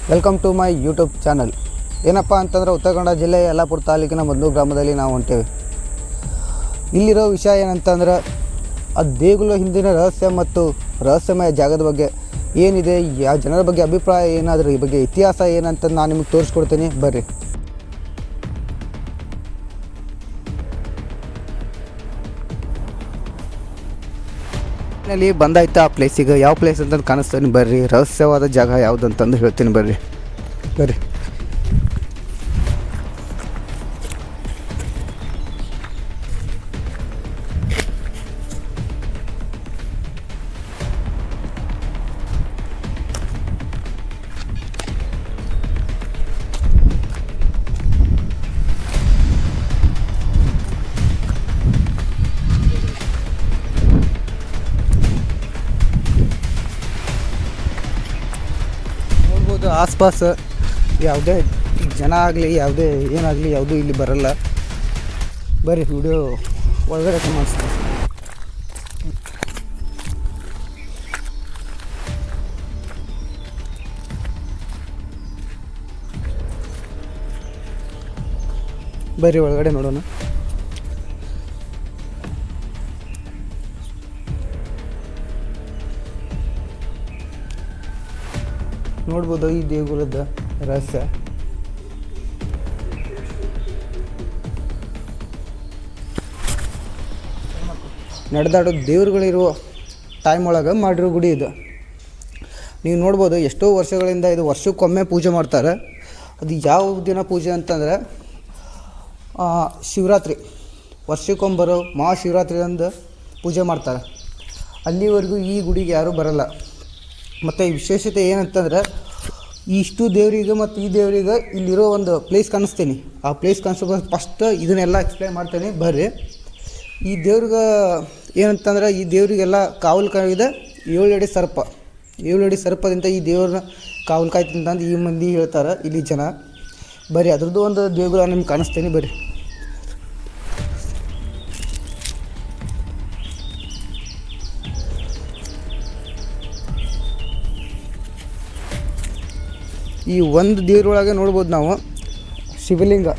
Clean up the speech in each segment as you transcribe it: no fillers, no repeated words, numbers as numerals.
Welcome to my YouTube channel. ಏನಪ್ಪ ಅಂತಂದರೆ ಉತ್ತರ ಕನ್ನಡ ಜಿಲ್ಲೆಯ ಯಲ್ಲಾಪುರ ತಾಲೂಕಿನ ಮದ್ದೂರು ಗ್ರಾಮದಲ್ಲಿ ನಾವು ಹೊಂಟೇವೆ. ಇಲ್ಲಿರೋ ವಿಷಯ ಏನಂತಂದ್ರೆ ಆ ದೇಗುಲ ಹಿಂದಿನ ರಹಸ್ಯ ಮತ್ತು ರಹಸ್ಯಮಯ ಜಾಗದ ಬಗ್ಗೆ ಏನಿದೆ, ಯಾವ ಜನರ ಬಗ್ಗೆ ಅಭಿಪ್ರಾಯ ಏನಾದರೂ, ಈ ಬಗ್ಗೆ ಇತಿಹಾಸ ಏನಂತ ನಾನು ನಿಮಗೆ ತೋರಿಸ್ಕೊಡ್ತೀನಿ ಬರ್ರಿ. ಇಲ್ಲಿ ಬಂದಾಯ್ತು ಆ ಪ್ಲೇಸಿಗೆ. ಯಾವ ಪ್ಲೇಸ್ ಅಂತಂದು ಕಾಣಿಸ್ತೀನಿ ಬರ್ರಿ. ರಹಸ್ಯವಾದ ಜಾಗ ಯಾವುದಂತಂದು ಹೇಳ್ತೀನಿ ಬರ್ರಿ. ನೋಡ್ಬೋದು ಆಸ್ಪಾಸ್ ಯಾವುದೇ ಜನ ಆಗಲಿ, ಯಾವುದೇ ಏನಾಗಲಿ, ಯಾವುದೂ ಇಲ್ಲಿ ಬರಲ್ಲ. ಬರ್ರಿ ವಿಡಿಯೋ ಒಳಗಡೆ ಮಾಡಿಸ್ತೀನಿ. ಬರ್ರಿ ಒಳಗಡೆ ನೋಡೋಣ. ನೋಡ್ಬೋದು ಈ ದೇಗುಲದ ರಹಸ್ಯ. ನಡೆದಾಡೋ ದೇವ್ರುಗಳಿರುವ ಟೈಮ್ ಒಳಗೆ ಮಾಡಿರೋ ಗುಡಿ ಇದು. ನೀವು ನೋಡ್ಬೋದು ಎಷ್ಟೋ ವರ್ಷಗಳಿಂದ ಇದು ವರ್ಷಕ್ಕೊಮ್ಮೆ ಪೂಜೆ ಮಾಡ್ತಾರೆ. ಅದು ಯಾವ ದಿನ ಪೂಜೆ ಅಂತಂದರೆ ಶಿವರಾತ್ರಿ, ವರ್ಷಕ್ಕೊಮ್ಮೆ ಬರೋ ಮಹಾಶಿವರಾತ್ರಿ ಅಂದು ಪೂಜೆ ಮಾಡ್ತಾರೆ. ಅಲ್ಲಿವರೆಗೂ ಈ ಗುಡಿಗೆ ಯಾರೂ ಬರಲ್ಲ. ಮತ್ತು ಈ ವಿಶೇಷತೆ ಏನಂತಂದರೆ ಇಷ್ಟು ದೇವರಿಗೆ ಮತ್ತು ಈ ದೇವರಿಗೆ ಇಲ್ಲಿರೋ ಒಂದು ಪ್ಲೇಸ್ ಕಾಣಿಸ್ತೀನಿ. ಆ ಪ್ಲೇಸ್ ಕಾಣಿಸ್ಬೇಕು ಫಸ್ಟ್ ಇದನ್ನೆಲ್ಲ ಎಕ್ಸ್ಪ್ಲೈನ್ ಮಾಡ್ತೇನೆ ಬರ್ರಿ. ಈ ದೇವ್ರಿಗೆ ಏನಂತಂದ್ರೆ ಈ ದೇವರಿಗೆಲ್ಲ ಕಾವಲು ಕಾಯ್ದೆ 7 ಅಡಿ ಸರ್ಪ. 7 ಅಡಿ ಸರ್ಪದಿಂದ ಈ ದೇವ್ರನ್ನ ಕಾವಲು ಕಾಯ್ತಂತಂದು ಈ ಮಂದಿ ಹೇಳ್ತಾರೆ ಇಲ್ಲಿ ಜನ. ಬರ್ರಿ ಅದ್ರದ್ದು ಒಂದು ದೇವ್ರ ನಿಮ್ಗೆ ಕಾಣಿಸ್ತೀನಿ ಬರ್ರಿ. ಈ ಒಂದು ದೇವ್ರೊಳಗೆ ನೋಡ್ಬೋದು ನಾವು ಶಿವಲಿಂಗ.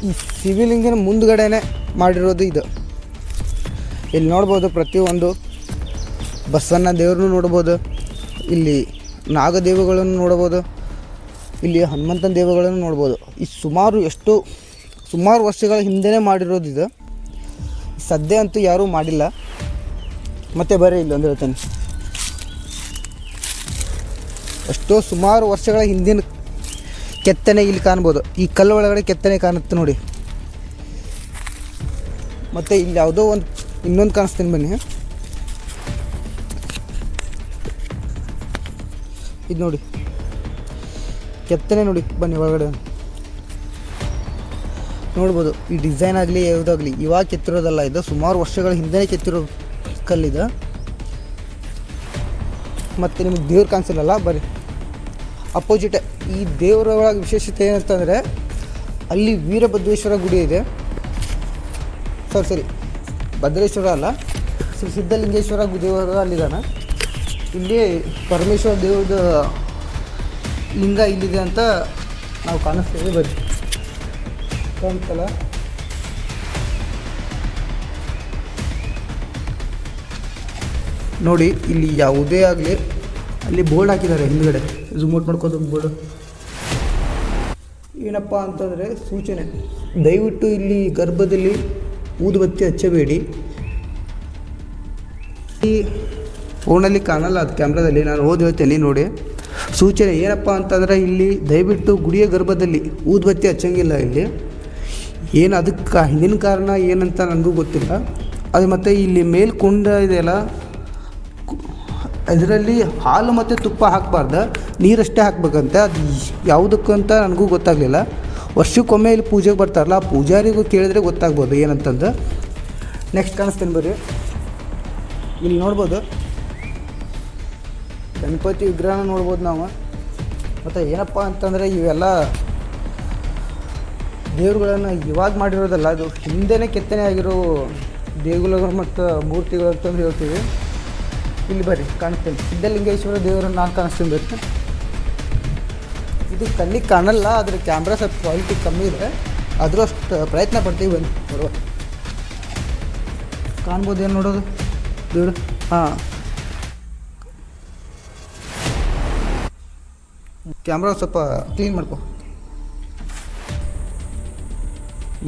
ಈ ಶಿವಲಿಂಗನ ಮುಂದ್ಗಡೆನೆ ಮಾಡಿರೋದು ಇದು. ಇಲ್ಲಿ ನೋಡ್ಬೋದು ಪ್ರತಿಯೊಂದು ಬಸವಣ್ಣ ದೇವ್ರನ್ನೂ ನೋಡ್ಬೋದು, ಇಲ್ಲಿ ನಾಗದೇವಗಳನ್ನು ನೋಡ್ಬೋದು, ಇಲ್ಲಿ ಹನುಮಂತನ ದೇವಗಳನ್ನು ನೋಡ್ಬೋದು. ಈ ಸುಮಾರು ವರ್ಷಗಳ ಹಿಂದೆನೇ ಮಾಡಿರೋದು ಇದು. ಸದ್ಯ ಅಂತೂ ಯಾರೂ ಮಾಡಿಲ್ಲ. ಮತ್ತೆ ಬರೀ ಇಲ್ಲೊಂದು ಹೇಳ್ತೇನೆ, ಎಷ್ಟೋ ಸುಮಾರು ವರ್ಷಗಳ ಹಿಂದಿನ ಕೆತ್ತನೆ ಇಲ್ಲಿ ಕಾಣ್ಬೋದು. ಈ ಕಲ್ಲು ಒಳಗಡೆ ಕೆತ್ತನೆ ಕಾಣುತ್ತೆ ನೋಡಿ. ಮತ್ತು ಇಲ್ಲಿ ಯಾವುದೋ ಇನ್ನೊಂದು ಕಾಣಿಸ್ತೀನಿ ಬನ್ನಿ. ಇದು ನೋಡಿ ಕೆತ್ತನೆ ನೋಡಿ ಬನ್ನಿ ಒಳಗಡೆ ನೋಡ್ಬೋದು. ಈ ಡಿಸೈನ್ ಆಗಲಿ ಯಾವುದಾಗಲಿ ಇವಾಗ ಕೆತ್ತಿರೋದಲ್ಲ, ಇದು ಸುಮಾರು ವರ್ಷಗಳ ಹಿಂದೆ ಕೆತ್ತಿರೋ ಕಲ್ಲಿದೆ. ಮತ್ತು ನಿಮಗೆ ದೇವ್ರು ಕಾಣಿಸಿಲ್ಲಲ್ಲ ಬರ್ರಿ ಅಪೋಸಿಟೆ. ಈ ದೇವರ ಒಳಗೆ ವಿಶೇಷತೆ ಏನಂತಂದರೆ ಅಲ್ಲಿ ವೀರಭದ್ರೇಶ್ವರ ಗುಡಿ ಇದೆ. ಸರಿ ಭದ್ರೇಶ್ವರ ಅಲ್ಲ, ಸಿದ್ಧಲಿಂಗೇಶ್ವರ ದೇವರ ಅಲ್ಲಿದ್ದಾನೆ. ಇಲ್ಲಿ ಪರಮೇಶ್ವರ ದೇವ್ರದ ಲಿಂಗ ಇಲ್ಲಿದೆ ಅಂತ ನಾವು ಕಾಣಿಸ್ತೀವಿ ಬರ್ರಿ. ಕಾಣ್ತಲ್ಲ ನೋಡಿ. ಇಲ್ಲಿ ಯಾವುದೇ ಆಗಲಿ ಅಲ್ಲಿ ಬೋರ್ಡ್ ಹಾಕಿದ್ದಾರೆ ಹಿಂದ್ಗಡೆ. ಝೂಮ್ ಔಟ್ ಮಾಡ್ಕೊಂಡು ಬೋರ್ಡು ಏನಪ್ಪ ಅಂತಂದರೆ ಸೂಚನೆ, ದಯವಿಟ್ಟು ಇಲ್ಲಿ ಗರ್ಭದಲ್ಲಿ ಊದುಬತ್ತಿ ಹಚ್ಚಬೇಡಿ. ಈ ಫೋನಲ್ಲಿ ಕಾಣಲ್ಲ, ಅದು ಕ್ಯಾಮ್ರಾದಲ್ಲಿ ನಾನು ಓದಿ ಹೇಳ್ತೇನೆ ನೋಡಿ. ಸೂಚನೆ ಏನಪ್ಪ ಅಂತಂದರೆ ಇಲ್ಲಿ ದಯವಿಟ್ಟು ಗುಡಿಯ ಗರ್ಭದಲ್ಲಿ ಊದುಬತ್ತಿ ಹಚ್ಚಂಗಿಲ್ಲ. ಇಲ್ಲಿ ಏನು ಅದಕ್ಕೆ ಹಿಂದಿನ ಕಾರಣ ಏನಂತ ನನಗೂ ಗೊತ್ತಿಲ್ಲ. ಅದು ಮತ್ತು ಇಲ್ಲಿ ಮೇಲ್ ಕುಂಡ ಇದೆಯಲ್ಲ, ಇದರಲ್ಲಿ ಹಾಲು ಮತ್ತು ತುಪ್ಪ ಹಾಕಬಾರ್ದು, ನೀರಷ್ಟೇ ಹಾಕ್ಬೇಕಂತೆ. ಅದು ಯಾವುದಕ್ಕಂತ ನನಗೂ ಗೊತ್ತಾಗಲಿಲ್ಲ. ವರ್ಷಕ್ಕೊಮ್ಮೆ ಇಲ್ಲಿ ಪೂಜೆಗೆ ಬರ್ತಾರಲ್ಲ, ಆ ಪೂಜಾರಿಗೂ ಕೇಳಿದ್ರೆ ಗೊತ್ತಾಗ್ಬೋದು ಏನಂತಂದು. ನೆಕ್ಸ್ಟ್ ಕಾಣಿಸ್ತೀನಿ ಬರ್ರಿ. ಇಲ್ಲಿ ನೋಡ್ಬೋದು ಗಣಪತಿ ವಿಗ್ರಹನ ನೋಡ್ಬೋದು ನಾವು. ಮತ್ತು ಏನಪ್ಪ ಅಂತಂದರೆ ಇವೆಲ್ಲ ದೇವ್ರುಗಳನ್ನು ಇವಾಗ ಮಾಡಿರೋದಲ್ಲ, ಅದು ಹಿಂದೆನೇ ಕೆತ್ತನೆ ಆಗಿರೋ ದೇಗುಲಗಳು ಮತ್ತು ಮೂರ್ತಿಗಳು ಅಂತಂದು ಹೇಳ್ತೀವಿ. ಇಲ್ಲಿ ಬರ್ರಿ ಕಾಣಿಸ್ತೀನಿ, ಸಿದ್ಧಲಿಂಗೇಶ್ವರ ದೇವರನ್ನು ನಾನು ಕಾಣಿಸ್ತೀನಿ ಬರ್ರಿ. ಇದು ಕಣ್ಣಿಗೆ ಕಾಣಲ್ಲ, ಆದರೆ ಕ್ಯಾಮ್ರಾ ಸ್ವಲ್ಪ ಕ್ವಾಲಿಟಿ ಕಮ್ಮಿ ಇದೆ, ಆದರೂ ಅಷ್ಟು ಪ್ರಯತ್ನ ಪಡ್ತೀವಿ ಬನ್ನಿ ಬರುವ. ಕಾಣ್ಬೋದು ಏನು ನೋಡೋದು ಬಿಡು. ಹಾಂ, ಕ್ಯಾಮ್ರಾ ಸ್ವಲ್ಪ ಕ್ಲೀನ್ ಮಾಡ್ಕೊ.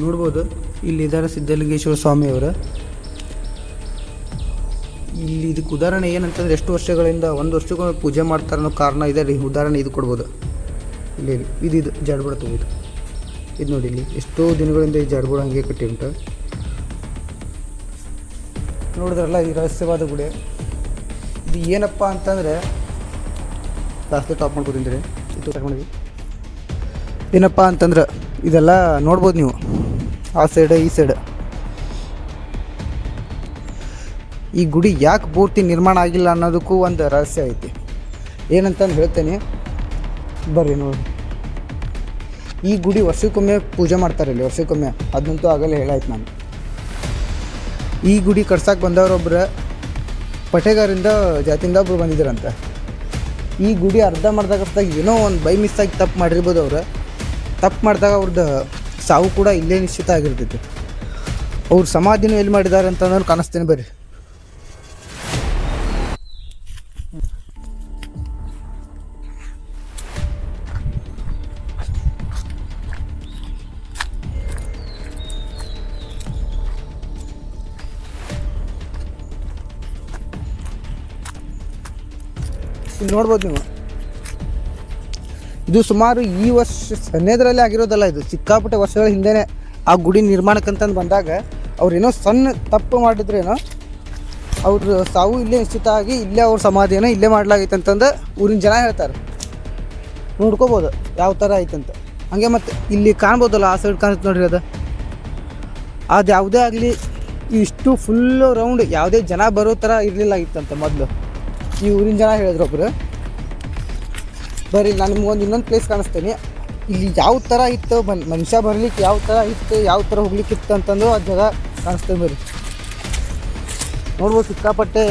ನೋಡ್ಬೋದು ಇಲ್ಲಿದ್ದಾರೆ ಸಿದ್ಧಲಿಂಗೇಶ್ವರ ಸ್ವಾಮಿಯವರು. ಇಲ್ಲಿ ಇದಕ್ಕೆ ಉದಾಹರಣೆ ಏನಂತಂದರೆ ಎಷ್ಟು ವರ್ಷಗಳಿಂದ ಒಂದು ವರ್ಷಕ್ಕೊಮ್ಮೆ ಪೂಜೆ ಮಾಡ್ತಾರೆ ಅನ್ನೋ ಕಾರಣ ಇದೆ ರೀ. ಉದಾಹರಣೆ ಇದು ಕೊಡ್ಬೋದು. ಇಲ್ಲಿ ಇದು ಜಾಡ್ಬುಡ ತಗೋದು. ಇದು ನೋಡಿ, ಇಲ್ಲಿ ಎಷ್ಟೋ ದಿನಗಳಿಂದ ಈ ಜಾಡ್ಬುಡ ಹಂಗೆ ಕಟ್ಟಿ ಉಂಟು. ನೋಡಿದ್ರಲ್ಲ ಈ ರಹಸ್ಯವಾದ ಗುಡಿ. ಇದು ಏನಪ್ಪ ಅಂತಂದರೆ ಜಾಸ್ತಿ ಟಾಪ್ ಮಾಡ್ಕೊತಿಂದ್ರಿ ಇದು ತಗೊಂಡಿದ್ವಿ. ಏನಪ್ಪ ಅಂತಂದ್ರೆ ಇದೆಲ್ಲ ನೋಡ್ಬೋದು ನೀವು, ಆ ಸೈಡ್ ಈ ಸೈಡ್. ಈ ಗುಡಿ ಯಾಕೆ ಪೂರ್ತಿ ನಿರ್ಮಾಣ ಆಗಿಲ್ಲ ಅನ್ನೋದಕ್ಕೂ ಒಂದು ರಹಸ್ಯ ಐತಿ. ಏನಂತಂದು ಹೇಳ್ತೇನೆ ಬರ್ರಿ ನೋಡಿ. ಈ ಗುಡಿ ವರ್ಷಕ್ಕೊಮ್ಮೆ ಪೂಜೆ ಮಾಡ್ತಾರೆ ಇಲ್ಲಿ, ವರ್ಷಕ್ಕೊಮ್ಮೆ. ಅದಂತೂ ಆಗಲೇ ಹೇಳಾಯ್ತು ನಾನು. ಈ ಗುಡಿ ಕಟ್ಸಕ್ಕೆ ಬಂದವರೊಬ್ಬರು ಪಟೇಗಾರಿಂದ ಜಾತಿಯಿಂದ ಒಬ್ರು ಬಂದಿದ್ದಾರಂತೆ. ಈ ಗುಡಿ ಅರ್ಧಂಬರ್ಧ ಏನೋ ಒಂದು ಬೈ ಮಿಸ್ಸಾಗಿ ತಪ್ಪು ಮಾಡಿರ್ಬೋದು. ಅವ್ರು ತಪ್ಪು ಮಾಡಿದಾಗ ಅವ್ರದ್ದು ಸಾವು ಕೂಡ ಇಲ್ಲೇ ನಿಶ್ಚಿತ ಆಗಿರ್ತೈತಿ. ಅವ್ರ ಸಮಾಧಿನೂ ಎಲ್ಲಿ ಮಾಡಿದ್ದಾರೆ ಅಂತ ನಾನು ಕಾಣಿಸ್ತೇನೆ ಬರ್ರಿ. ಇಲ್ಲಿ ನೋಡ್ಬೋದು ನೀವು, ಇದು ಸುಮಾರು ಈ ವರ್ಷ ಸನ್ನೆದರಲ್ಲೇ ಆಗಿರೋದಲ್ಲ, ಇದು ಸಿಕ್ಕಾಪಟ್ಟೆ ವರ್ಷಗಳ ಹಿಂದೆನೇ ಆ ಗುಡಿ ನಿರ್ಮಾಣಕ್ಕಂತಂದು ಬಂದಾಗ ಅವ್ರೇನೋ ಸಣ್ಣ ತಪ್ಪು ಮಾಡಿದ್ರೇನೋ ಅವ್ರ ಸಾವು ಇಲ್ಲೇ ನಿಶ್ಚಿತ ಆಗಿ ಇಲ್ಲೇ ಅವ್ರ ಸಮಾಧಿಯನ್ನು ಇಲ್ಲೇ ಮಾಡಲಾಗೈತೆ ಅಂತಂದು ಊರಿನ ಜನ ಹೇಳ್ತಾರೆ. ನೋಡ್ಕೋಬೋದು ಯಾವ ಥರ ಐತಂತ. ಹಾಗೆ ಮತ್ತು ಇಲ್ಲಿ ಕಾಣ್ಬೋದಲ್ಲ, ಆ ಸೈಡ್ ಕಾಣುತ್ತೆ ನೋಡ್ರಿ. ಅದು ಯಾವುದೇ ಆಗಲಿ ಇಷ್ಟು ಫುಲ್ಲು ರೌಂಡ್ ಯಾವುದೇ ಜನ ಬರೋ ಥರ ಇರಲಿಲ್ಲ ಆಗಿತ್ತಂತ ಮೊದಲು. ಈ ಊರಿನ ಜನ ಹೇಳಿದ್ರು ಒಬ್ಬರು. ಬರ್ರಿ ನಾನು ನಿಮ್ಗೊಂದು ಇನ್ನೊಂದು ಪ್ಲೇಸ್ ಕಾಣಿಸ್ತೇನೆ. ಇಲ್ಲಿ ಯಾವ ಥರ ಇತ್ತು, ಮನುಷ್ಯ ಬರಲಿಕ್ಕೆ ಯಾವ ಥರ ಇತ್ತು, ಯಾವ ಥರ ಹೋಗ್ಲಿಕ್ಕಿತ್ತು ಅಂತಂದು ಆ ಜಾಗ ಕಾಣಿಸ್ತೇವೆ. ಬರ್ರಿ ನೋಡ್ಬೋದು, ಸಿಕ್ಕಾಪಟ್ಟೆ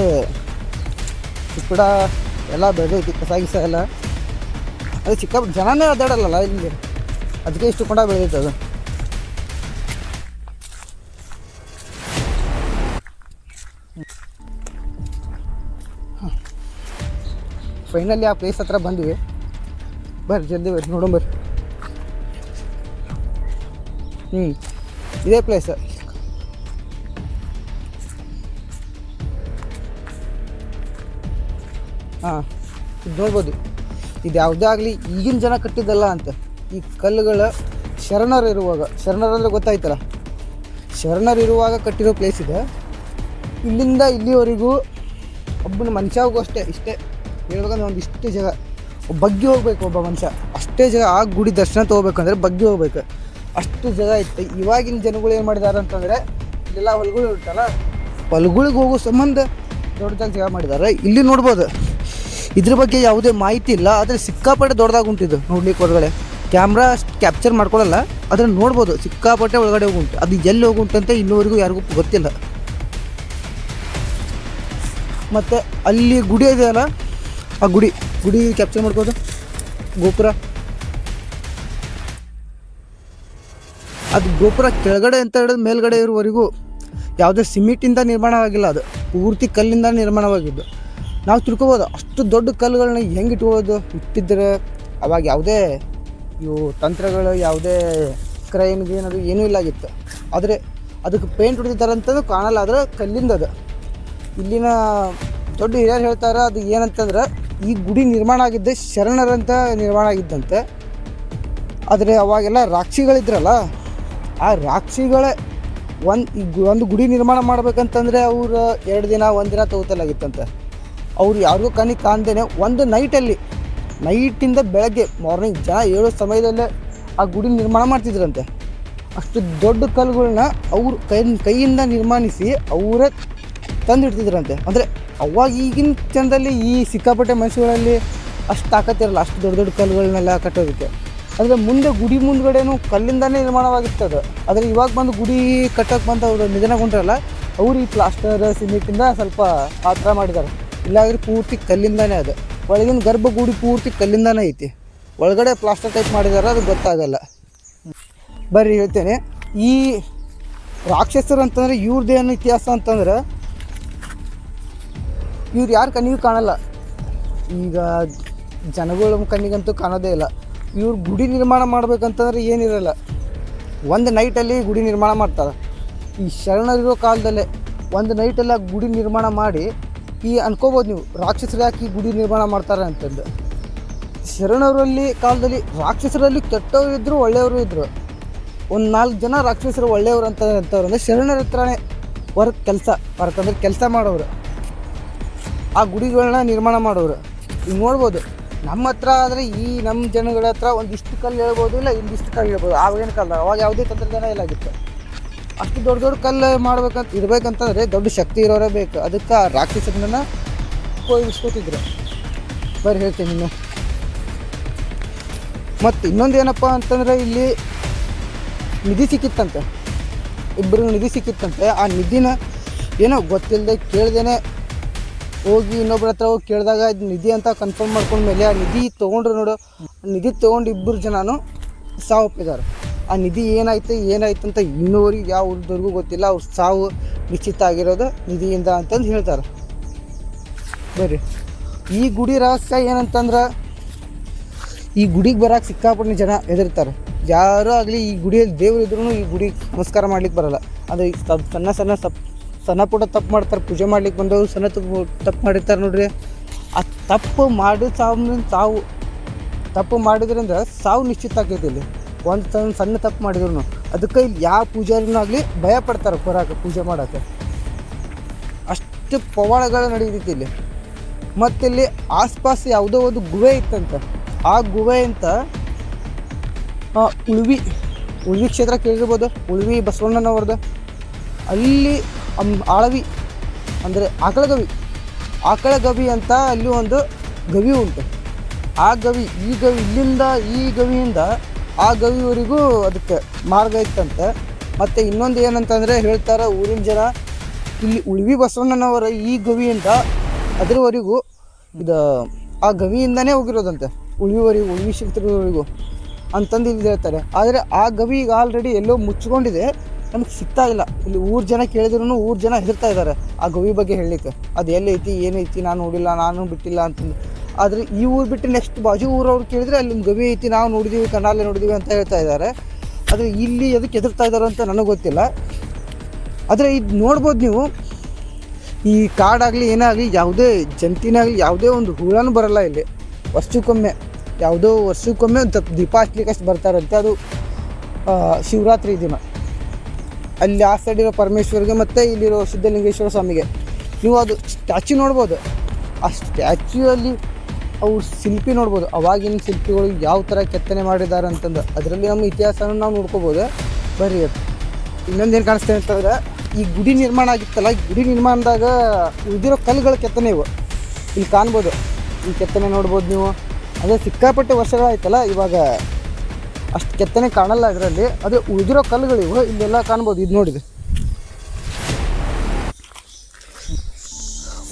ಚಿಕ್ಕಡ ಎಲ್ಲ ಬೆಳೆದೈತಿ, ಕಸ ಗಿಸ ಎಲ್ಲ. ಅದು ಸಿಕ್ಕಾಪಟ್ಟೆ ಜನನೇ ಅದಾಡಲ್ಲ ಇಲ್ಲಿ, ಅದಕ್ಕೆ ಇಷ್ಟು ಕೂಡ ಬೆಳೆದೈತೆ ಅದು. ಫೈನಲಿ ಆ ಪ್ಲೇಸ್ ಹತ್ರ ಬಂದ್ವಿ. ಬರ್ರಿ ಜಲ್ದಿ ಬರ್ರಿ ನೋಡೋಣ ಬರ್ರಿ. ಇದೇ ಪ್ಲೇಸ್. ಹಾಂ, ಇದು ನೋಡ್ಬೋದು. ಇದು ಯಾವುದೇ ಆಗಲಿ ಈಗಿನ ಜನ ಕಟ್ಟಿದ್ದಲ್ಲ ಅಂತ. ಈ ಕಲ್ಲುಗಳ ಶರಣರು ಇರುವಾಗ, ಶರಣರು ಅಂದರೆ ಗೊತ್ತಾಯ್ತಲ್ಲ, ಶರಣರು ಇರುವಾಗ ಕಟ್ಟಿರೋ ಪ್ಲೇಸ್ ಇದೆ. ಇಲ್ಲಿಂದ ಇಲ್ಲಿವರೆಗೂ ಒಬ್ಬನ ಮನುಷ್ಯಗೂ ಅಷ್ಟೇ, ಇಷ್ಟೇ ಹೇಳ್ಬೇಕಂದ್ರೆ ಒಂದಿಷ್ಟು ಜಾಗ ಬಗ್ಗಿ ಹೋಗ್ಬೇಕು ಒಬ್ಬ ಮನುಷ್ಯ. ಅಷ್ಟೇ ಜಾಗ ಆ ಗುಡಿ ದರ್ಶನ ತೊಗೋಬೇಕಂದ್ರೆ ಬಗ್ಗಿ ಹೋಗ್ಬೇಕು, ಅಷ್ಟು ಜಾಗ ಇತ್ತು. ಇವಾಗಿನ ಜನಗಳು ಏನು ಮಾಡಿದ್ದಾರೆ ಅಂತಂದರೆ ಇಲ್ಲೆಲ್ಲ ಹೊಲಗಳು ಇರ್ತಲ್ಲ, ಹೊಲಗಳಿಗೆ ಹೋಗೋ ಸಂಬಂಧ ದೊಡ್ಡದಾಗಿ ಜಾಗ ಮಾಡಿದ್ದಾರೆ. ಇಲ್ಲಿ ನೋಡ್ಬೋದು, ಇದ್ರ ಬಗ್ಗೆ ಯಾವುದೇ ಮಾಹಿತಿ ಇಲ್ಲ, ಆದರೆ ಸಿಕ್ಕಾಪಟ್ಟೆ ದೊಡ್ಡದಾಗಿ ಉಂಟಿದ್ದು ನೋಡ್ಲಿಕ್ಕೆ. ಹೊರಗಡೆ ಕ್ಯಾಮ್ರಾ ಅಷ್ಟು ಕ್ಯಾಪ್ಚರ್ ಮಾಡ್ಕೊಳ್ಳಲ್ಲ, ಅದನ್ನು ನೋಡ್ಬೋದು. ಸಿಕ್ಕಾಪಟ್ಟೆ ಒಳಗಡೆ ಹೋಗುಂಟು. ಅದು ಎಲ್ಲಿ ಹೋಗುಂಟಂತೆ ಇನ್ನೂವರೆಗೂ ಯಾರಿಗೂ ಗೊತ್ತಿಲ್ಲ. ಮತ್ತು ಅಲ್ಲಿ ಗುಡಿ ಇದೆಯಲ್ಲ, ಆ ಗುಡಿ ಕ್ಯಾಪ್ಚರ್ ಮಾಡ್ಬೋದು. ಗೋಪುರ, ಅದು ಗೋಪುರ ಕೆಳಗಡೆ ಅಂತ ಹೇಳಿದ್ರೆ ಮೇಲ್ಗಡೆ ಇರುವವರೆಗೂ ಯಾವುದೇ ಸಿಮೆಂಟಿಂದ ನಿರ್ಮಾಣವಾಗಿಲ್ಲ, ಅದು ಪೂರ್ತಿ ಕಲ್ಲಿಂದ ನಿರ್ಮಾಣವಾಗಿದ್ದು. ನಾವು ತಿಳ್ಕೊಬೋದು ಅಷ್ಟು ದೊಡ್ಡ ಕಲ್ಲುಗಳನ್ನ ಹೆಂಗೆ ಇಟ್ಕೊಳ್ಳೋದು. ಇಟ್ಟಿದ್ರೆ ಅವಾಗ ಯಾವುದೇ ಇವು ತಂತ್ರಗಳು, ಯಾವುದೇ ಕ್ರೈನ್ಗೆ ಏನದು ಏನೂ ಇಲ್ಲ ಆಗಿತ್ತು. ಆದರೆ ಅದಕ್ಕೆ ಪೇಂಟ್ ಹೊಡೆದಿದ್ದಾರೆ ಅಂತಂದು ಕಾಣಲ್ಲ, ಆದರೆ ಕಲ್ಲಿಂದ ಅದು. ಇಲ್ಲಿನ ದೊಡ್ಡ ಹಿರಿಯರು ಹೇಳ್ತಾರೆ, ಅದು ಏನಂತಂದ್ರೆ ಈ ಗುಡಿ ನಿರ್ಮಾಣ ಆಗಿದ್ದೆ ಶರಣರಂತ ನಿರ್ಮಾಣ ಆಗಿದ್ದಂತೆ. ಆದರೆ ಅವಾಗೆಲ್ಲ ರಾಕ್ಷಿಗಳಿದ್ರಲ್ಲ, ಆ ರಾಕ್ಷಿಗಳೇ ಒಂದು ಗುಡಿ ನಿರ್ಮಾಣ ಮಾಡ್ಬೇಕಂತಂದರೆ ಅವ್ರು 2 ದಿನ 1 ದಿನ ತಗೋತಲಾಗಿತ್ತಂತೆ. ಅವ್ರು ಯಾರಿಗೂ ಕಣ್ಣಿಗೆ ಕಾಣ್ದೇನೆ ಒಂದು ನೈಟಿಂದ ಬೆಳಗ್ಗೆ ಮಾರ್ನಿಂಗ್ ಜನ ಏಳೋ ಸಮಯದಲ್ಲೇ ಆ ಗುಡಿ ನಿರ್ಮಾಣ ಮಾಡ್ತಿದ್ರಂತೆ. ಅಷ್ಟು ದೊಡ್ಡ ಕಲ್ಲುಗಳನ್ನ ಅವ್ರು ಕೈಯಿಂದ ನಿರ್ಮಾಣಿಸಿ ಅವರೇ ತಂದಿಡ್ತಿದ್ರಂತೆ. ಅಂದರೆ ಅವಾಗ ಈಗಿನ ಚಂದಲ್ಲಿ ಈ ಸಿಕ್ಕಾಪಟ್ಟೆ ಮನುಷ್ಯಗಳಲ್ಲಿ ಅಷ್ಟು ತಾಕತ್ತಿರಲ್ಲ ಅಷ್ಟು ದೊಡ್ಡ ದೊಡ್ಡ ಕಲ್ಲುಗಳನ್ನೆಲ್ಲ ಕಟ್ಟೋದಕ್ಕೆ. ಅಂದರೆ ಮುಂದೆ ಗುಡಿ ಮುಂದ್ಗಡೆನೂ ಕಲ್ಲಿಂದನೇ ನಿರ್ಮಾಣವಾಗಿರ್ತದೆ. ಆದರೆ ಇವಾಗ ಬಂದು ಗುಡಿ ಕಟ್ಟೋಕ್ಕೆ ಬಂದು ಅವರು ನಿಧನಗೊಂಡ್ರಲ್ಲ, ಅವರು ಈ ಪ್ಲಾಸ್ಟರ್ ಸಿಮೆಂಟಿಂದ ಸ್ವಲ್ಪ ಆ ಥರ ಮಾಡಿದ್ದಾರೆ. ಇಲ್ಲಾಂದರೆ ಪೂರ್ತಿ ಕಲ್ಲಿಂದನೇ ಅದು. ಒಳಗಿನ ಗರ್ಭಗುಡಿ ಪೂರ್ತಿ ಕಲ್ಲಿಂದನೇ ಐತಿ. ಒಳಗಡೆ ಪ್ಲಾಸ್ಟರ್ ಟೈಪ್ ಮಾಡಿದಾರೆ, ಅದು ಗೊತ್ತಾಗಲ್ಲ. ಬರ್ರಿ ಹೇಳ್ತೇನೆ. ಈ ರಾಕ್ಷಸರು ಅಂತಂದರೆ ಇವ್ರದ್ದೇನು ಇತಿಹಾಸ ಅಂತಂದ್ರೆ, ಇವ್ರು ಯಾರು ಕಣ್ಣಿಗೂ ಕಾಣಲ್ಲ. ಈಗ ಜನಗಳ ಕಣ್ಣಿಗಂತೂ ಕಾಣೋದೇ ಇಲ್ಲ. ಇವ್ರು ಗುಡಿ ನಿರ್ಮಾಣ ಮಾಡ್ಬೇಕಂತಂದ್ರೆ ಏನಿರಲ್ಲ, ಒಂದು ನೈಟಲ್ಲಿ ಗುಡಿ ನಿರ್ಮಾಣ ಮಾಡ್ತಾರೆ. ಈ ಶರಣರಿರೋ ಕಾಲದಲ್ಲೇ ಒಂದು ನೈಟಲ್ಲಿ ಆ ಗುಡಿ ನಿರ್ಮಾಣ ಮಾಡಿ, ಈ ಅನ್ಕೋಬೋದು ನೀವು ರಾಕ್ಷಸರು ಯಾಕೆ ಈ ಗುಡಿ ನಿರ್ಮಾಣ ಮಾಡ್ತಾರೆ ಅಂತಂದು. ಶರಣರಲ್ಲಿ ಕಾಲದಲ್ಲಿ ರಾಕ್ಷಸರಲ್ಲಿ ಕೆಟ್ಟವರು ಇದ್ದರು, ಒಳ್ಳೆಯವರು ಇದ್ದರು. ಒಂದು 4 ಜನ ರಾಕ್ಷಸರು ಒಳ್ಳೆಯವರು ಅಂತವ್ರು ಅಂದರೆ ಶರಣರ ಹತ್ರನೇ ವರ್ಕ್ ಅಂದರೆ ಕೆಲಸ ಮಾಡೋರು, ಆ ಗುಡಿಗಳನ್ನ ನಿರ್ಮಾಣ ಮಾಡೋರು. ಈಗ ನೋಡ್ಬೋದು ನಮ್ಮ ಹತ್ರ ಆದರೆ ಈ ನಮ್ಮ ಜನಗಳ ಹತ್ರ ಒಂದಿಷ್ಟು ಕಲ್ಲು ಹೇಳ್ಬೋದು, ಇಲ್ಲ ಇಂದಿಷ್ಟು ಕಲ್ಲು ಹೇಳ್ಬೋದು. ಆವಾಗಿನ ಕಾಲದಾಗ ಅವಾಗ ಯಾವುದೇ ತಂತ್ರಜ್ಞಾನ ಇಲ್ಲ ಆಗಿತ್ತು. ಅಷ್ಟು ದೊಡ್ಡ ದೊಡ್ಡ ಕಲ್ಲು ಇರಬೇಕಂತಂದರೆ ದೊಡ್ಡ ಶಕ್ತಿ ಇರೋರೇ ಬೇಕು. ಅದಕ್ಕೆ ರಾಕ್ಷಸರನ್ನ ಉಪಯೋಗಿಸ್ಕೋತಿದ್ರು. ಬರ್ರಿ ಹೇಳ್ತೀನಿ ಇನ್ನು. ಮತ್ತು ಇನ್ನೊಂದು ಏನಪ್ಪ ಅಂತಂದರೆ, ಇಲ್ಲಿ ನಿಧಿ ಸಿಕ್ಕಿತ್ತಂತೆ, ಇಬ್ಬರಿಗೂ ನಿಧಿ ಸಿಕ್ಕಿತ್ತಂತೆ. ಆ ನಿಧಿನ ಏನೋ ಗೊತ್ತಿಲ್ಲದೆ ಕೇಳ್ದೇನೆ ಹೋಗಿ ಇನ್ನೊಬ್ಬರ ಹತ್ರ ಹೋಗಿ ಕೇಳಿದಾಗ ಇದು ನಿಧಿ ಅಂತ ಕನ್ಫರ್ಮ್ ಮಾಡ್ಕೊಂಡ್ಮೇಲೆ ಆ ನಿಧಿ ತೊಗೊಂಡ್ರು ನೋಡು. ನಿಧಿ ತೊಗೊಂಡು 2 ಜನನು ಸಾವಪ್ಪಿದ್ದಾರೆ. ಆ ನಿಧಿ ಏನಾಯ್ತು ಅಂತ ಇನ್ನೂವರೆಗೆ ಯಾವ ಊರಿದವ್ರಿಗೂ ಗೊತ್ತಿಲ್ಲ. ಅವ್ರ ಸಾವು ನಿಶ್ಚಿತ ಆಗಿರೋದು ನಿಧಿಯಿಂದ ಅಂತಂದು ಹೇಳ್ತಾರೆ. ಬರ್ರಿ, ಈ ಗುಡಿ ರಹಸ್ಯ ಏನಂತಂದ್ರೆ, ಈ ಗುಡಿಗೆ ಬರೋಕೆ ಸಿಕ್ಕಾಪಟ್ಟೆ ಜನ ಹೆದರ್ತಾರೆ. ಯಾರೂ ಆಗಲಿ ಈ ಗುಡಿಯಲ್ಲಿ ದೇವ್ರು ಇದ್ರೂ ಈ ಗುಡಿಗೆ ನಮಸ್ಕಾರ ಮಾಡ್ಲಿಕ್ಕೆ ಬರೋಲ್ಲ. ಅದು ಸಣ್ಣ ಪುಟ್ಟ ತಪ್ಪು ಮಾಡ್ತಾರೆ. ಪೂಜೆ ಮಾಡ್ಲಿಕ್ಕೆ ಬಂದವರು ಸಣ್ಣ ತಪ್ಪು ಮಾಡಿರ್ತಾರೆ ನೋಡ್ರಿ. ಆ ತಪ್ಪು ಮಾಡಿ ತಪ್ಪು ಮಾಡಿದ್ರಿಂದ ಸಾವು ನಿಶ್ಚಿತ ಆಗ್ತೈತಿ. ಇಲ್ಲಿ ಒಂದು ಸಣ್ಣ ತಪ್ಪು ಮಾಡಿದ್ರು ಅದಕ್ಕೆ ಇಲ್ಲಿ ಯಾವ ಪೂಜಾರಿನೂ ಆಗಲಿ ಭಯ ಪಡ್ತಾರೆ ಬರೋಕೆ, ಪೂಜೆ ಮಾಡೋಕ್ಕೆ. ಅಷ್ಟು ಪವಾಡಗಳು ನಡೀತೈತಿ ಇಲ್ಲಿ. ಮತ್ತು ಇಲ್ಲಿ ಆಸ್ಪಾಸ್ ಯಾವುದೋ ಒಂದು ಗುಹೆ ಇತ್ತಂತ. ಆ ಗುಹೆ ಅಂತ ಉಳ್ವಿ ಕ್ಷೇತ್ರ ಕೇಳಿರ್ಬೋದು, ಉಳ್ವಿ ಬಸವಣ್ಣನವ್ರದ್ದು. ಅಲ್ಲಿ ಆಳವಿ ಅಂದರೆ ಆಕಳ ಗವಿ ಅಂತ ಅಲ್ಲಿ ಒಂದು ಗವಿ ಉಂಟು. ಆ ಗವಿ ಇಲ್ಲಿಂದ ಈ ಗವಿಯಿಂದ ಆ ಗವಿವರೆಗೂ ಅದಕ್ಕೆ ಮಾರ್ಗ ಇತ್ತಂತೆ. ಮತ್ತು ಇನ್ನೊಂದು ಏನಂತಂದರೆ ಹೇಳ್ತಾರೆ ಊರಿನ ಜನ, ಇಲ್ಲಿ ಉಳ್ವಿ ಬಸವಣ್ಣನವರ ಈ ಗವಿಯಿಂದ ಅದರವರೆಗೂ ಇದು ಆ ಗವಿಯಿಂದನೇ ಹೋಗಿರೋದಂತೆ, ಉಳ್ವಿ ಕ್ಷೇತ್ರದವರೆಗೂ ಅಂತಂದು ಇಲ್ಲಿ ಹೇಳ್ತಾರೆ. ಆದರೆ ಆ ಗವಿ ಈಗ ಆಲ್ರೆಡಿ ಎಲ್ಲೋ ಮುಚ್ಕೊಂಡಿದೆ, ನಮಗೆ ಸಿಗ್ತಾ ಇಲ್ಲ. ಇಲ್ಲಿ ಊರು ಜನ ಕೇಳಿದ್ರು ಊರು ಜನ ಹೆದರ್ತಾ ಇದ್ದಾರೆ ಆ ಗವಿ ಬಗ್ಗೆ ಹೇಳಲಿಕ್ಕೆ. ಅದು ಎಲ್ಲೈತಿ ಏನೈತಿ ನಾನು ನೋಡಿಲ್ಲ, ನಾನು ಬಿಟ್ಟಿಲ್ಲ ಅಂತಂದು. ಆದರೆ ಈ ಊರು ಬಿಟ್ಟು ನೆಕ್ಸ್ಟ್ ಬಾಜು ಊರವ್ರು ಕೇಳಿದರೆ ಅಲ್ಲಿ ಗವಿ ಐತಿ, ನಾವು ನೋಡಿದ್ದೀವಿ, ಕಣ್ಣಾಲೆ ನೋಡಿದ್ದೀವಿ ಅಂತ ಹೇಳ್ತಾ ಇದ್ದಾರೆ. ಆದರೆ ಇಲ್ಲಿ ಅದಕ್ಕೆ ಹೆದರ್ತಾ ಇದ್ದಾರೆ ಅಂತ ನನಗೆ ಗೊತ್ತಿಲ್ಲ. ಆದರೆ ಇದು ನೋಡ್ಬೋದು ನೀವು, ಈ ಕಾಡಾಗಲಿ ಏನಾಗಲಿ ಯಾವುದೇ ಜಂತಿನಾಗಲಿ ಯಾವುದೇ ಒಂದು ಹುಳನೂ ಬರೋಲ್ಲ ಇಲ್ಲಿ. ವರ್ಷಕ್ಕೊಮ್ಮೆ ಒಂದು ದೀಪ ಹಚ್ಲಿಕ್ಕೆ ಅಷ್ಟು ಬರ್ತಾರಂತೆ. ಅದು ಶಿವರಾತ್ರಿ ದಿನ ಅಲ್ಲಿ ಆ ಸೈಡಿರೋ ಪರಮೇಶ್ವರಿಗೆ ಮತ್ತು ಇಲ್ಲಿರೋ ಸಿದ್ಧಲಿಂಗೇಶ್ವರ ಸ್ವಾಮಿಗೆ ನೀವು ಅದು ಸ್ಟ್ಯಾಚ್ಯೂ ನೋಡ್ಬೋದು. ಆ ಸ್ಟ್ಯಾಚ್ಯೂಯಲ್ಲಿ ಅವ್ರ ಶಿಲ್ಪಿ ನೋಡ್ಬೋದು, ಅವಾಗಿನ ಶಿಲ್ಪಿಗಳು ಯಾವ ಥರ ಕೆತ್ತನೆ ಮಾಡಿದ್ದಾರೆ ಅಂತಂದು. ಅದರಲ್ಲಿ ನಮ್ಮ ಇತಿಹಾಸನ ನಾವು ನೋಡ್ಕೋಬೋದು. ಬರ್ರಿ, ಇನ್ನೊಂದೇನು ಕಾಣಿಸ್ತೇವೆ ಅಂತಂದ್ರೆ, ಈ ಗುಡಿ ನಿರ್ಮಾಣ ಆಗಿತ್ತಲ್ಲ, ಈ ಗುಡಿ ನಿರ್ಮಾಣದಾಗ ಉಳಿದಿರೋ ಕಲ್ಲುಗಳ ಕೆತ್ತನೆ ಇವು ಇಲ್ಲಿ ಕಾಣ್ಬೋದು. ಈ ಕೆತ್ತನೆ ನೋಡ್ಬೋದು ನೀವು. ಅದೇ ಸಿಕ್ಕಾಪಟ್ಟೆ ವರ್ಷಗಳಾಯ್ತಲ್ಲ, ಇವಾಗ ಅಷ್ಟು ಕೆತ್ತನೆ ಕಾಣಲ್ಲ ಇದರಲ್ಲಿ. ಅದು ಉಳಿದಿರೋ ಕಲ್ಲುಗಳಿವು ಇಲ್ಲೆಲ್ಲ ಕಾಣ್ಬೋದು. ಇದು ನೋಡಿದೆ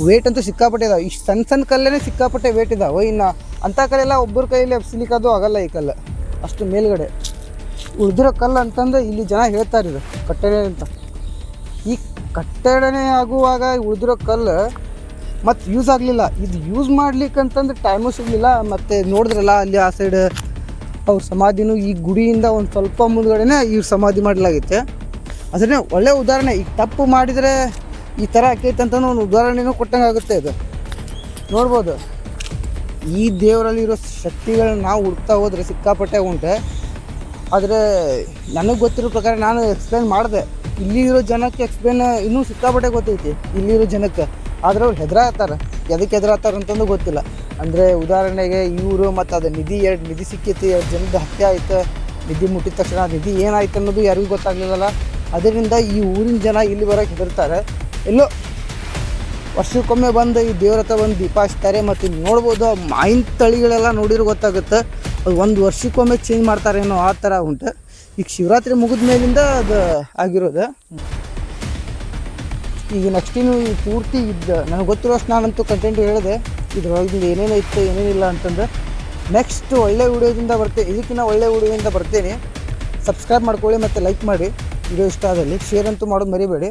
ವೇಟ್ ಅಂತೂ ಸಿಕ್ಕಾಪಟ್ಟೆ ಇದಾವೆ. ಇಷ್ಟು ಸಣ್ಣ ಕಲ್ಲೇ ಸಿಕ್ಕಾಪಟ್ಟೆ ವೇಟ್ ಇದಾವೆ. ಇನ್ನು ಅಂಥ ಕಲ್ಲೆಲ್ಲ ಒಬ್ಬರ ಕೈಯಲ್ಲಿ ಎಬ್ಸಲಿಕ್ಕದು ಆಗಲ್ಲ. ಈ ಕಲ್ಲು ಅಷ್ಟು ಮೇಲ್ಗಡೆ ಉಳಿದಿರೋ ಕಲ್ಲು ಅಂತಂದು ಇಲ್ಲಿ ಜನ ಹೇಳ್ತಾರೆ ಇದು ಕಟ್ಟಡ ಅಂತ. ಈ ಕಟ್ಟಡನೇ ಆಗುವಾಗ ಉಳಿದಿರೋ ಕಲ್ಲು ಮತ್ತು ಯೂಸ್ ಆಗಲಿಲ್ಲ. ಇದು ಯೂಸ್ ಮಾಡ್ಲಿಕ್ಕಂತಂದ್ರೆ ಟೈಮು ಸಿಗಲಿಲ್ಲ. ಮತ್ತು ನೋಡಿದ್ರಲ್ಲ ಅಲ್ಲಿ ಆ ಸೈಡ್ ಅವ್ರ ಸಮಾಧಿನೂ ಈ ಗುಡಿಯಿಂದ ಒಂದು ಸ್ವಲ್ಪ ಮುಂದ್ಗಡೆನೇ ಇವ್ರು ಸಮಾಧಿ ಮಾಡಲಾಗೈತೆ. ಅದನ್ನೇ ಒಳ್ಳೆ ಉದಾಹರಣೆ. ಈಗ ತಪ್ಪು ಮಾಡಿದರೆ ಈ ಥರ ಆಕೈತೆ ಅಂತ ಒಂದು ಉದಾಹರಣೆನೂ ಕೊಟ್ಟಂಗೆ ಆಗುತ್ತೆ. ಇದು ನೋಡ್ಬೋದು. ಈ ದೇವರಲ್ಲಿರೋ ಶಕ್ತಿಗಳನ್ನ ನಾವು ಹುಡುಕ್ತಾ ಹೋದರೆ ಸಿಕ್ಕಾಪಟ್ಟೆ ಉಂಟೆ. ಆದರೆ ನನಗೆ ಗೊತ್ತಿರೋ ಪ್ರಕಾರ ನಾನು ಎಕ್ಸ್ಪ್ಲೇನ್ ಮಾಡಿದೆ. ಇಲ್ಲಿರೋ ಜನಕ್ಕೆ ಎಕ್ಸ್ಪ್ಲೇನ್ ಇನ್ನೂ ಸಿಕ್ಕಾಪಟ್ಟೆ ಗೊತ್ತೈತಿ ಇಲ್ಲಿರೋ ಜನಕ್ಕೆ. ಆದರೆ ಅವ್ರು ಹೆದರಾತಾರೆ. ಎದಕ್ಕೆ ಹೆದರಾತಾರೆ ಅಂತಂದು ಗೊತ್ತಿಲ್ಲ. ಅಂದರೆ ಉದಾಹರಣೆಗೆ ಇವರು ಮತ್ತು ಅದು ಎರಡು ನಿಧಿ ಸಿಕ್ಕೈತಿ, 2 ಜನದ ಹತ್ಯೆ ಆಯ್ತು. ನಿಧಿ ಮುಟ್ಟಿದ ತಕ್ಷಣ ನಿಧಿ ಏನಾಯ್ತು ಅನ್ನೋದು ಯಾರಿಗೂ ಗೊತ್ತಾಗಲಿಲ್ಲಲ್ಲ. ಅದರಿಂದ ಈ ಊರಿನ ಜನ ಇಲ್ಲಿ ಬರೋಕ್ಕೆ ಹೆದರ್ತಾರೆ. ಎಲ್ಲೋ ವರ್ಷಕ್ಕೊಮ್ಮೆ ಬಂದು ಈ ದೇವ್ರ ಹತ್ರ ಬಂದು ದೀಪ ಹಚ್ತಾರೆ. ಮತ್ತು ನೋಡ್ಬೋದು ಮಾವಿನ ತಳಿಗಳೆಲ್ಲ ನೋಡಿದ್ರೆ ಗೊತ್ತಾಗುತ್ತೆ. ಅದು 1 ವರ್ಷಕ್ಕೊಮ್ಮೆ ಚೇಂಜ್ ಮಾಡ್ತಾರೇನೋ ಆ ಥರ ಉಂಟು. ಈಗ ಶಿವರಾತ್ರಿ ಮುಗಿದ ಮೇಲಿಂದ ಅದು ಆಗಿರೋದು. ಈಗ ನೆಕ್ಸ್ಟ್ ಇನ್ನು ಪೂರ್ತಿ ನನಗೆ ಗೊತ್ತಿರೋಷ್ಟು ನಾನಂತೂ ಕಂಟೆಂಟ್ ಹೇಳಿದೆ. ಇದ್ರೊಳಗಿಂದ ಏನೇನು ಇತ್ತು ಏನೇನಿಲ್ಲ ಅಂತಂದು. ನೆಕ್ಸ್ಟ್ ಒಳ್ಳೆ ವಿಡಿಯೋದಿಂದ ಇದಕ್ಕಿಂತ ಒಳ್ಳೆ ವಿಡಿಯೋದಿಂದ ಬರ್ತೇನೆ. ಸಬ್ಸ್ಕ್ರೈಬ್ ಮಾಡ್ಕೊಳ್ಳಿ ಮತ್ತು ಲೈಕ್ ಮಾಡಿ. ವಿಡಿಯೋ ಇಷ್ಟ ಆದಲ್ಲಿ ಶೇರ್ ಅಂತೂ ಮಾಡೋದು ಮರಿಬೇಡಿ.